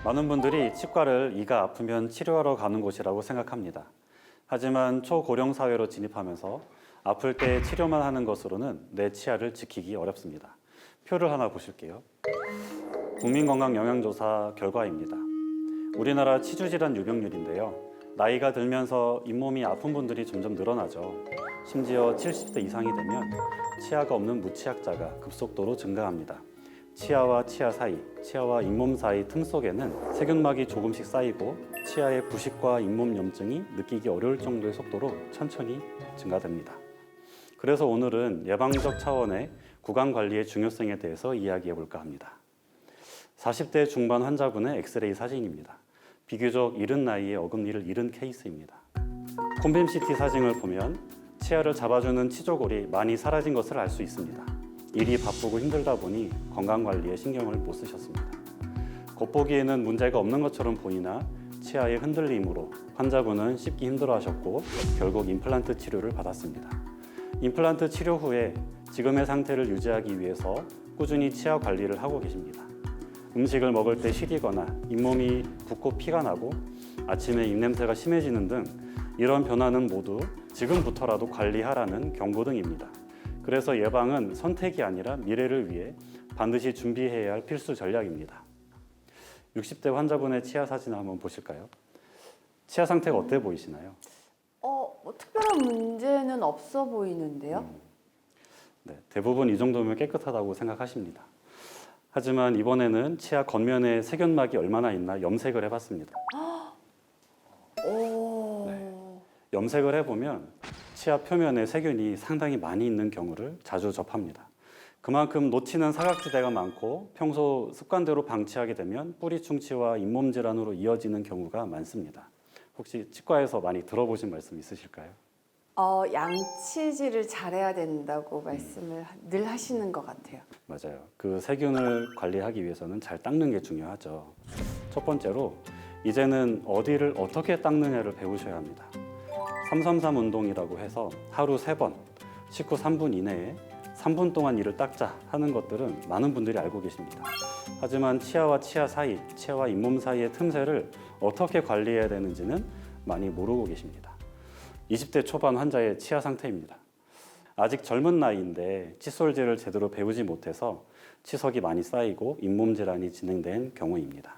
많은 분들이 치과를 이가 아프면 치료하러 가는 곳이라고 생각합니다. 하지만 초고령 사회로 진입하면서 아플 때 치료만 하는 것으로는 내 치아를 지키기 어렵습니다. 표를 하나 보실게요. 국민건강영양조사 결과입니다. 우리나라 치주질환 유병률인데요. 나이가 들면서 잇몸이 아픈 분들이 점점 늘어나죠. 심지어 70대 이상이 되면 치아가 없는 무치약자가 급속도로 증가합니다. 치아와 치아 사이, 치아와 잇몸 사이 틈 속에는 세균막이 조금씩 쌓이고 치아의 부식과 잇몸 염증이 느끼기 어려울 정도의 속도로 천천히 증가됩니다. 그래서 오늘은 예방적 차원의 구강 관리의 중요성에 대해서 이야기해 볼까 합니다. 40대 중반 환자분의 엑스레이 사진입니다. 비교적 이른 나이에 어금니를 잃은 케이스입니다. 콤빔 CT 사진을 보면 치아를 잡아주는 치조골이 많이 사라진 것을 알 수 있습니다. 일이 바쁘고 힘들다 보니 건강관리에 신경을 못 쓰셨습니다. 겉보기에는 문제가 없는 것처럼 보이나 치아의 흔들림으로 환자분은 씹기 힘들어하셨고 결국 임플란트 치료를 받았습니다. 임플란트 치료 후에 지금의 상태를 유지하기 위해서 꾸준히 치아 관리를 하고 계십니다. 음식을 먹을 때 시리거나 잇몸이 붓고 피가 나고 아침에 입냄새가 심해지는 등 이런 변화는 모두 지금부터라도 관리하라는 경고등입니다. 그래서 예방은 선택이 아니라 미래를 위해 반드시 준비해야 할 필수 전략입니다. 60대 환자분의 치아 사진을 한번 보실까요? 치아 상태가 어때 보이시나요? 뭐 특별한 문제는 없어 보이는데요. 네, 대부분 이 정도면 깨끗하다고 생각하십니다. 하지만 이번에는 치아 겉면에 세균막이 얼마나 있나 염색을 해봤습니다. 염색을 해보면 치아 표면에 세균이 상당히 많이 있는 경우를 자주 접합니다. 그만큼 놓치는 사각지대가 많고 평소 습관대로 방치하게 되면 뿌리 충치와 잇몸 질환으로 이어지는 경우가 많습니다. 혹시 치과에서 많이 들어보신 말씀 있으실까요? 양치질을 잘해야 된다고 말씀을 늘 하시는 것 같아요. 맞아요. 그 세균을 관리하기 위해서는 잘 닦는 게 중요하죠. 첫 번째로 이제는 어디를 어떻게 닦느냐를 배우셔야 합니다. 333 운동이라고 해서 하루 3번, 식후 3분 이내에 3분 동안 이를 닦자 하는 것들은 많은 분들이 알고 계십니다. 하지만 치아와 치아 사이, 치아와 잇몸 사이의 틈새를 어떻게 관리해야 되는지는 많이 모르고 계십니다. 20대 초반 환자의 치아 상태입니다. 아직 젊은 나이인데 칫솔질을 제대로 배우지 못해서 치석이 많이 쌓이고 잇몸 질환이 진행된 경우입니다.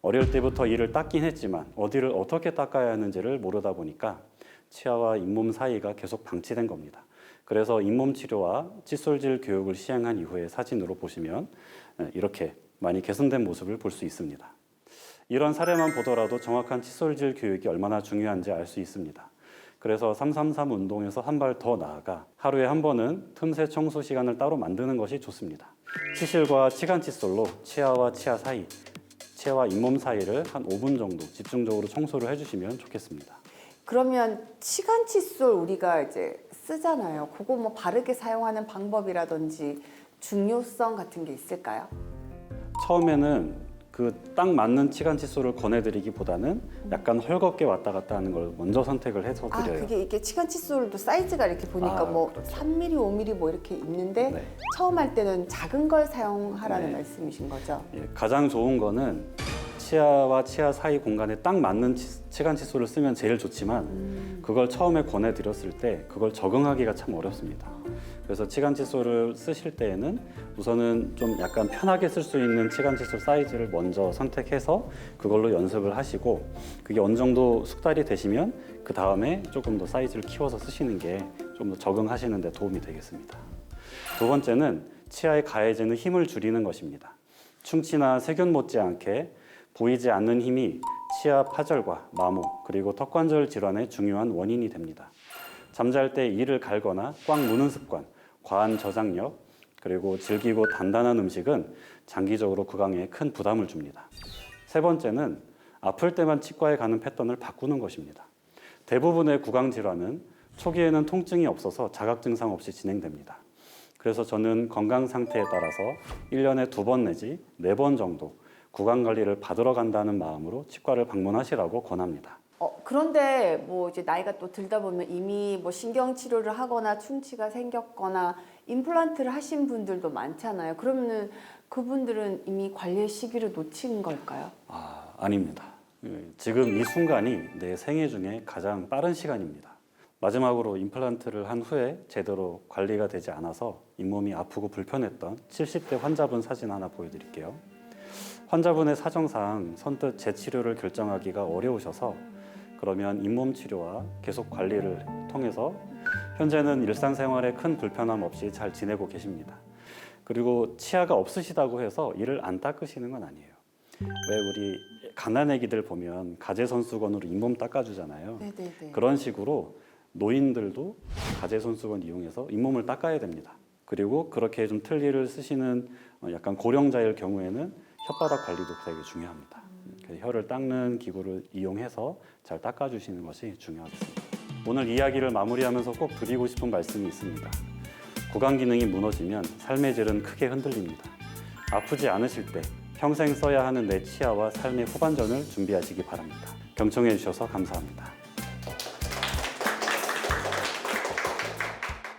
어릴 때부터 이를 닦긴 했지만 어디를 어떻게 닦아야 하는지를 모르다 보니까 치아와 잇몸 사이가 계속 방치된 겁니다. 그래서 잇몸 치료와 칫솔질 교육을 시행한 이후의 사진으로 보시면 이렇게 많이 개선된 모습을 볼 수 있습니다. 이런 사례만 보더라도 정확한 칫솔질 교육이 얼마나 중요한지 알 수 있습니다. 그래서 333 운동에서 한 발 더 나아가 하루에 한 번은 틈새 청소 시간을 따로 만드는 것이 좋습니다. 치실과 치간 칫솔로 치아와 치아 사이, 치아와 잇몸 사이를 한 5분 정도 집중적으로 청소를 해주시면 좋겠습니다. 그러면 치간 칫솔 우리가 이제 쓰잖아요. 그거 뭐 바르게 사용하는 방법이라든지 중요성 같은 게 있을까요? 처음에는 그 딱 맞는 치간 칫솔을 권해드리기보다는 약간 헐겁게 왔다 갔다 하는 걸 먼저 선택을 해서 드려요. 그게 이게 치간 칫솔도 사이즈가 이렇게 보니까 뭐 그렇죠. 3mm, 5mm 뭐 이렇게 있는데 네. 처음 할 때는 작은 걸 사용하라는 네. 말씀이신 거죠? 예, 가장 좋은 거는 치아와 치아 사이 공간에 딱 맞는 치간 칫솔을 쓰면 제일 좋지만 그걸 처음에 권해드렸을 때 그걸 적응하기가 참 어렵습니다. 그래서 치간 칫솔을 쓰실 때에는 우선은 좀 약간 편하게 쓸 수 있는 치간 칫솔 사이즈를 먼저 선택해서 그걸로 연습을 하시고 그게 어느 정도 숙달이 되시면 그 다음에 조금 더 사이즈를 키워서 쓰시는 게 좀 더 적응하시는 데 도움이 되겠습니다. 두 번째는 치아에 가해지는 힘을 줄이는 것입니다. 충치나 세균 못지않게 보이지 않는 힘이 치아 파절과 마모 그리고 턱관절 질환의 중요한 원인이 됩니다. 잠잘 때 이를 갈거나 꽉 무는 습관, 과한 저장력, 그리고 질기고 단단한 음식은 장기적으로 구강에 큰 부담을 줍니다. 세 번째는 아플 때만 치과에 가는 패턴을 바꾸는 것입니다. 대부분의 구강 질환은 초기에는 통증이 없어서 자각 증상 없이 진행됩니다. 그래서 저는 건강 상태에 따라서 1년에 2번 내지 4번 정도 구강 관리를 받으러 간다는 마음으로 치과를 방문하시라고 권합니다. 그런데 뭐 이제 나이가 또 들다 보면 이미 뭐 신경 치료를 하거나 충치가 생겼거나 임플란트를 하신 분들도 많잖아요. 그러면은 그분들은 이미 관리의 시기를 놓친 걸까요? 아닙니다. 지금 이 순간이 내 생애 중에 가장 빠른 시간입니다. 마지막으로 임플란트를 한 후에 제대로 관리가 되지 않아서 잇몸이 아프고 불편했던 70대 환자분 사진 하나 보여드릴게요. 환자분의 사정상 선뜻 재치료를 결정하기가 어려우셔서 그러면 잇몸 치료와 계속 관리를 통해서 현재는 일상생활에 큰 불편함 없이 잘 지내고 계십니다. 그리고 치아가 없으시다고 해서 이를 안 닦으시는 건 아니에요. 왜 우리 갓난아기들 보면 가제손수건으로 잇몸 닦아주잖아요. 네네네. 그런 식으로 노인들도 가제손수건 이용해서 잇몸을 닦아야 됩니다. 그리고 그렇게 좀 틀니를 쓰시는 약간 고령자일 경우에는 혓바닥 관리도 되게 중요합니다. 혀를 닦는 기구를 이용해서 잘 닦아주시는 것이 중요하겠습니다. 오늘 이야기를 마무리하면서 꼭 드리고 싶은 말씀이 있습니다. 구강 기능이 무너지면 삶의 질은 크게 흔들립니다. 아프지 않으실 때 평생 써야 하는 내 치아와 삶의 후반전을 준비하시기 바랍니다. 경청해 주셔서 감사합니다.